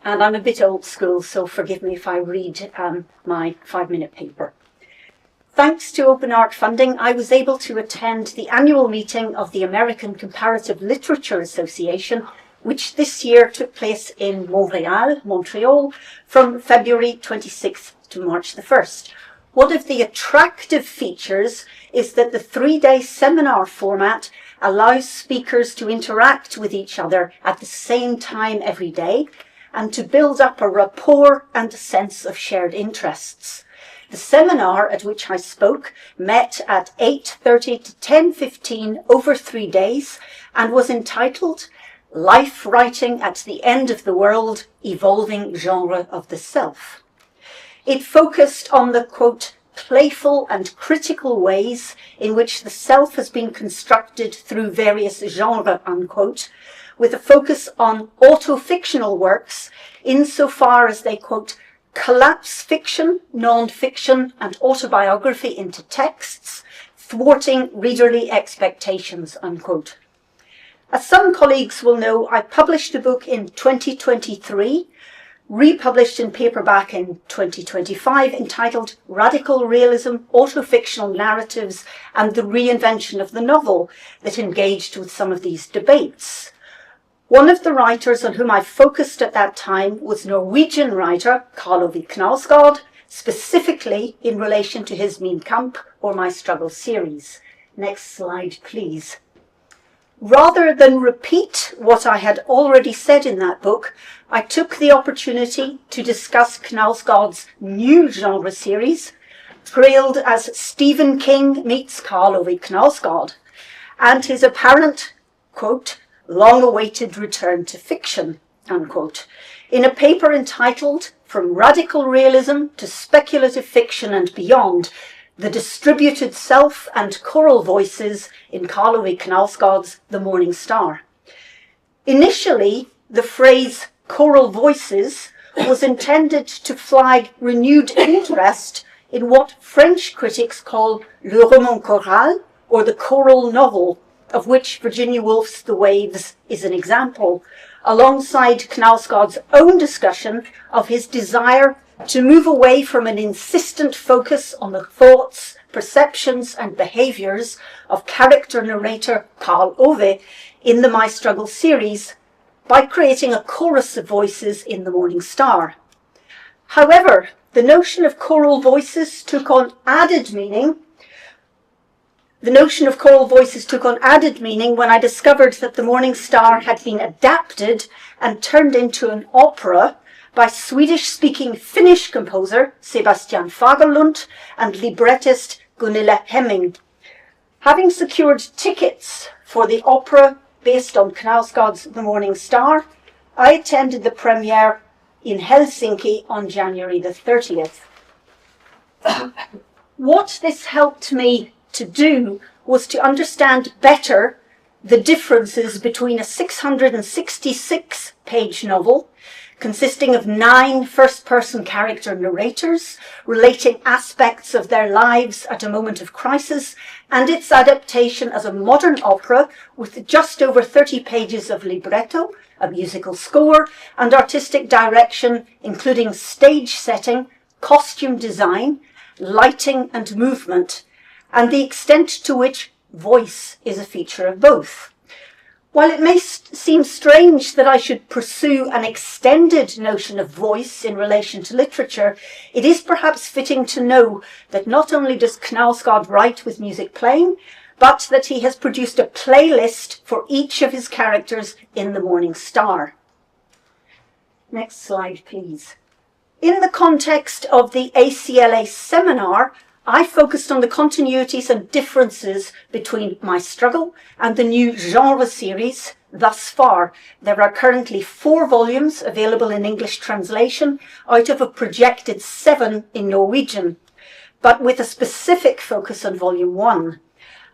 and I'm a bit old school, so forgive me if I read my 5-minute paper. Thanks to OpenARC funding, I was able to attend the annual meeting of the American Comparative Literature Association, which this year took place in Montreal, from February 26th to March the 1st. One of the attractive features is that the 3-day seminar format allows speakers to interact with each other at the same time every day and to build up a rapport and a sense of shared interests. The seminar at which I spoke met at 8:30 to 10:15 over 3 days and was entitled Life Writing at the End of the World, Evolving Genre of the Self. It focused on the, quote, playful and critical ways in which the self has been constructed through various genres, unquote, with a focus on autofictional works insofar as they, quote, collapse fiction, non-fiction and autobiography into texts, thwarting readerly expectations, unquote. As some colleagues will know, I published a book in 2023, republished in paperback in 2025, entitled Radical Realism, Autofictional Narratives and the Reinvention of the Novel, that engaged with some of these debates. One of the writers on whom I focused at that time was Norwegian writer Karl Ove Knausgård, specifically in relation to his Mein Kampf or My Struggle series. Next slide, please. Rather than repeat what I had already said in that book, I took the opportunity to discuss Knausgård's new genre series, trailed as Stephen King meets Karl Ove Knausgård, and his apparent, quote, long-awaited return to fiction, unquote, in a paper entitled From Radical Realism to Speculative Fiction and Beyond, The Distributed Self and Choral Voices in Karl Ove Knausgård's The Morning Star. Initially, the phrase choral voices was intended to flag renewed interest in what French critics call le roman choral, or the choral novel, of which Virginia Woolf's The Waves is an example, alongside Knausgård's own discussion of his desire to move away from an insistent focus on the thoughts, perceptions and behaviours of character narrator Karl Ove in the My Struggle series by creating a chorus of voices in The Morning Star. However, the notion of choral voices took on added meaning when I discovered that The Morning Star had been adapted and turned into an opera by Swedish-speaking Finnish composer Sebastian Fagerlund and librettist Gunilla Hemming. Having secured tickets for the opera based on Knausgård's The Morning Star, I attended the premiere in Helsinki on January the 30th. What this helped me to do was to understand better the differences between a 666-page novel consisting of 9 first-person character narrators relating aspects of their lives at a moment of crisis, and its adaptation as a modern opera with just over 30 pages of libretto, a musical score, and artistic direction, including stage setting, costume design, lighting and movement, and the extent to which voice is a feature of both. While it may seem strange that I should pursue an extended notion of voice in relation to literature, it is perhaps fitting to know that not only does Knausgård write with music playing, but that he has produced a playlist for each of his characters in The Morning Star. Next slide, please. In the context of the ACLA seminar, I focused on the continuities and differences between My Struggle and the new genre series thus far. There are currently 4 volumes available in English translation out of a projected 7 in Norwegian, but with a specific focus on Volume 1.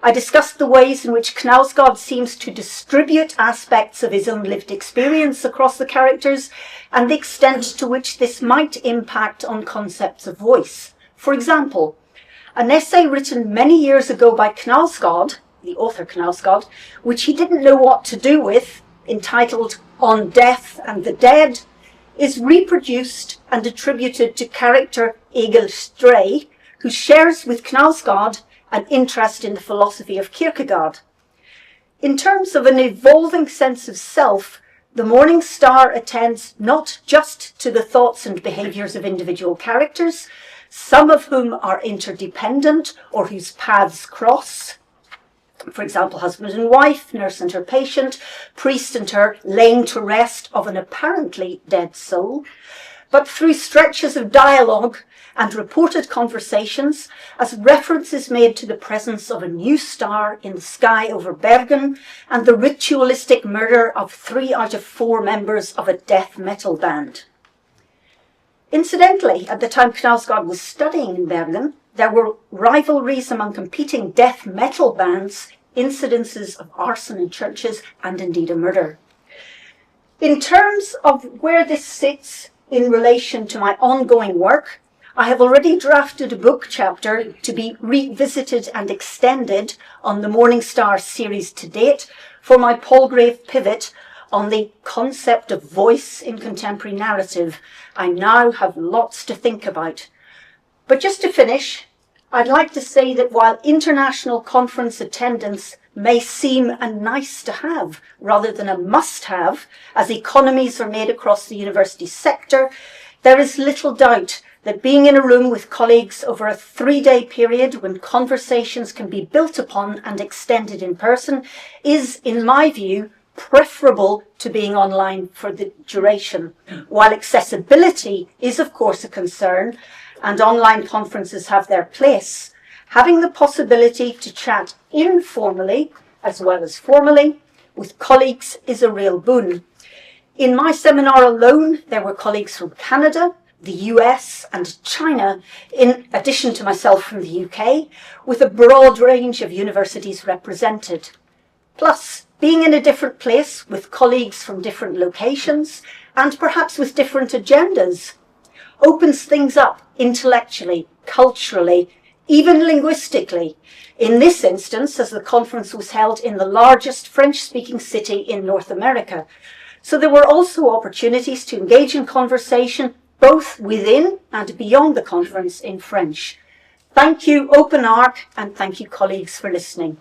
I discussed the ways in which Knausgård seems to distribute aspects of his own lived experience across the characters and the extent to which this might impact on concepts of voice. For example, an essay written many years ago by Knausgård, the author Knausgård, which he didn't know what to do with, entitled On Death and the Dead, is reproduced and attributed to character Egil Stray, who shares with Knausgård an interest in the philosophy of Kierkegaard. In terms of an evolving sense of self, the Morning Star attends not just to the thoughts and behaviours of individual characters, some of whom are interdependent or whose paths cross. For example, husband and wife, nurse and her patient, priest and her laying to rest of an apparently dead soul, but through stretches of dialogue and reported conversations, as reference is made to the presence of a new star in the sky over Bergen and the ritualistic murder of 3 out of 4 members of a death metal band. Incidentally, at the time Knausgård was studying in Bergen, there were rivalries among competing death metal bands, incidences of arson in churches, and indeed a murder. In terms of where this sits in relation to my ongoing work, I have already drafted a book chapter to be revisited and extended on the Morning Star series to date for my Palgrave pivot on the concept of voice in contemporary narrative. I now have lots to think about. But just to finish, I'd like to say that while international conference attendance may seem a nice to have rather than a must have, as economies are made across the university sector, there is little doubt that being in a room with colleagues over a 3-day period when conversations can be built upon and extended in person is, in my view, preferable to being online for the duration. While accessibility is of course a concern and online conferences have their place, having the possibility to chat informally as well as formally with colleagues is a real boon. In my seminar alone, there were colleagues from Canada, the US and China, in addition to myself from the UK, with a broad range of universities represented. Plus, being in a different place with colleagues from different locations and perhaps with different agendas opens things up intellectually, culturally, even linguistically. In this instance, as the conference was held in the largest French-speaking city in North America. So there were also opportunities to engage in conversation both within and beyond the conference in French. Thank you, OpenARC, and thank you, colleagues, for listening.